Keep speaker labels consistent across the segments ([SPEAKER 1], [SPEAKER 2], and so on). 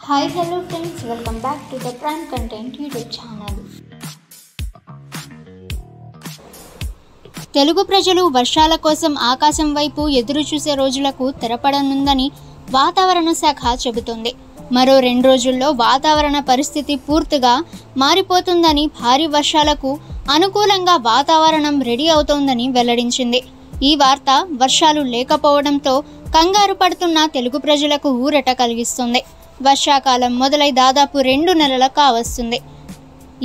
[SPEAKER 1] Hi, hello friends, welcome back to the Prime Content YouTube channel. Telugu ప్రజలు వర్షాల కోసం ఆకాశం వైపు ఎదురు చూసే రోజులకు తెరపడనుందని వాతావరణ శాఖ చెబుతోంది. మరో 2 రోజుల్లో వాతావరణ పరిస్థితి పూర్తిగా మారిపోతుందని, భారీ వర్షాలకు అనుకూలంగా వాతావరణం రెడీ అవుతోందని వెల్లడించింది. ఈ వార్త వర్షాలు లేకపోవడంతో కంగారు పడుతున్న తెలుగు ప్రజలకు ఊరట కలిగిస్తుంది. వర్షాకాలం మొదలై దాదాపు 2 నెలలు కావస్తుంది.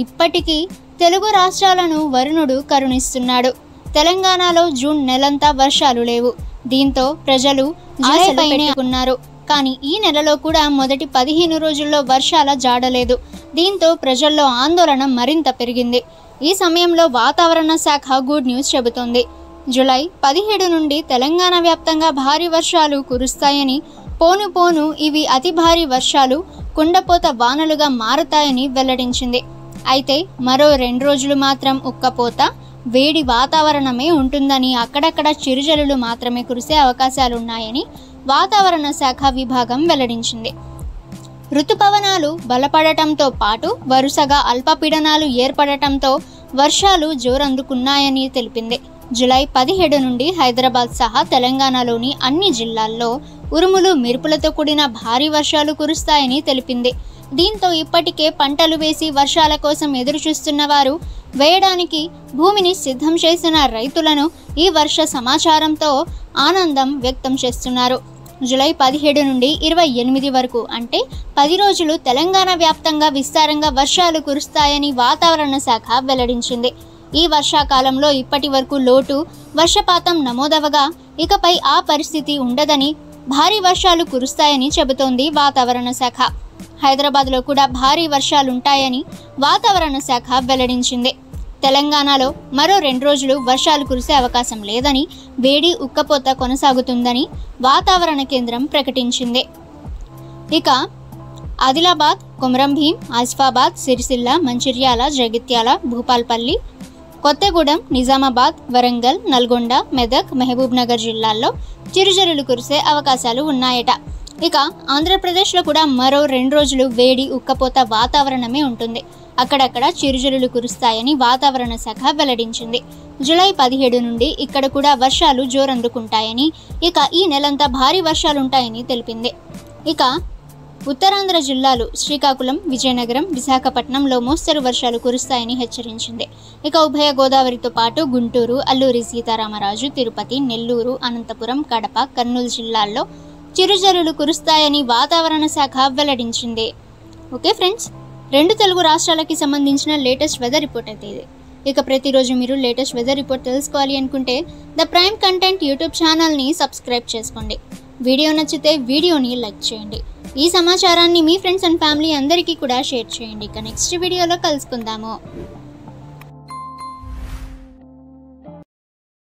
[SPEAKER 1] ఇప్పటికీ తెలుగు రాష్ట్రాలను వరుణుడు కరుణిస్తున్నాడు. తెలంగాణలో జూన్ నెలంతా వర్షాలు లేవు. దీంతో ప్రజలు ఆశలు పెట్టుకున్నారు. కానీ ఈ నెలలో కూడా మొదటి 15 రోజుల్లో వర్షాల జాడలేదు. దీంతో ప్రజల్లో ఆందోళన మరింత పెరిగింది. ఈ సమయంలో వాతావరణ శాఖ గుడ్ న్యూస్ చెబుతోంది. జూలై 17 నుండి తెలంగాణ వ్యాప్తంగా భారీ వర్షాలు కురుస్తాయని, పోను పోను ఇవి అతి భారీ వర్షాలు, కుండపోత వానలుగా మారతాయని వెల్లడించింది. అయితే మరో 2 రోజులు మాత్రం ఉక్కపోత, వేడి వాతావరణమే ఉంటుందని, అక్కడక్కడ చిరుజల్లులు మాత్రమే కురిసే అవకాశాలున్నాయని వాతావరణ శాఖ విభాగం వెల్లడించింది. ఋతుపవనాలు బలపడటంతో పాటు వరుసగా అల్పపీడనాలు ఏర్పడటంతో వర్షాలు జోరందుకున్నాయని తెలిపింది. జూలై 17 నుండి హైదరాబాద్ సహా తెలంగాణలోని అన్ని జిల్లాల్లో ఉరుములు మెరుపులతో కూడిన భారీ వర్షాలు కురుస్తాయని తెలిపింది. దీంతో ఇప్పటికే పంటలు వేసి వర్షాల కోసం ఎదురు చూస్తున్న వారు, వేయడానికి భూమిని సిద్ధం చేసిన రైతులను ఈ వర్ష సమాచారంతో ఆనందం వ్యక్తం చేస్తున్నారు. జూలై 17 నుండి 28 వరకు అంటే 10 రోజులు తెలంగాణ వ్యాప్తంగా విస్తారంగా వర్షాలు కురుస్తాయని వాతావరణ శాఖ వెల్లడించింది. ఈ వర్షాకాలంలో ఇప్పటి వరకు లోటు వర్షపాతం నమోదవగా ఇకపై ఆ పరిస్థితి ఉండదని, భారీ వర్షాలు కురుస్తాయని చెబుతోంది వాతావరణ శాఖ. హైదరాబాద్లో కూడా భారీ వర్షాలుంటాయని వాతావరణ శాఖ వెల్లడించింది. తెలంగాణలో మరో 2 రోజులు వర్షాలు కురిసే అవకాశం లేదని, వేడి ఉక్కపోత కొనసాగుతుందని వాతావరణ కేంద్రం ప్రకటించింది. ఇక ఆదిలాబాద్, కొమరంభీం, ఆసిఫాబాద్, సిరిసిల్ల, మంచిర్యాల, జగిత్యాల, భూపాల్పల్లి, కొత్తగూడెం, నిజామాబాద్, వరంగల్, నల్గొండ, మెదక్, మహబూబ్ నగర్ జిల్లాల్లో చిరుజల్లులు కురిసే అవకాశాలు ఉన్నాయట. ఇక ఆంధ్రప్రదేశ్లో కూడా మరో 2 రోజులు వేడి ఉక్కపోత వాతావరణమే ఉంటుంది. అక్కడక్కడ చిరుజల్లులు కురుస్తాయని వాతావరణ శాఖ వెల్లడించింది. జూలై 17 నుండి ఇక్కడ కూడా వర్షాలు జోరందుకుంటాయని, ఇక ఈ నెలంతా భారీ వర్షాలుంటాయని తెలిపింది. ఇక ఉత్తరాంధ్ర జిల్లాలు శ్రీకాకుళం, విజయనగరం, విశాఖపట్నంలో మోస్తరు వర్షాలు కురుస్తాయని హెచ్చరించింది. ఇక ఉభయ గోదావరితో పాటు గుంటూరు, అల్లూరి సీతారామరాజు, తిరుపతి, నెల్లూరు, అనంతపురం, కడప, కర్నూలు జిల్లాల్లో చిరుజల్లులు కురుస్తాయని వాతావరణ శాఖ వెల్లడించింది. ఓకే ఫ్రెండ్స్, 2 తెలుగు రాష్ట్రాలకి సంబంధించిన లేటెస్ట్ వెదర్ రిపోర్ట్ అయితే ఇది. ఇక ప్రతిరోజు మీరు లేటెస్ట్ వెదర్ రిపోర్ట్ తెలుసుకోవాలి అనుకుంటే ద ప్రైమ్ కంటెంట్ యూట్యూబ్ ఛానల్ని సబ్స్క్రైబ్ చేసుకోండి. వీడియో నచ్చితే వీడియోని లైక్ చేయండి. ఈ సమాచారాన్ని మీ ఫ్రెండ్స్ అండ్ ఫ్యామిలీ అందరికీ కూడా షేర్ చేయండి. ఇక నెక్స్ట్ వీడియోలో కలుసుకుందాము.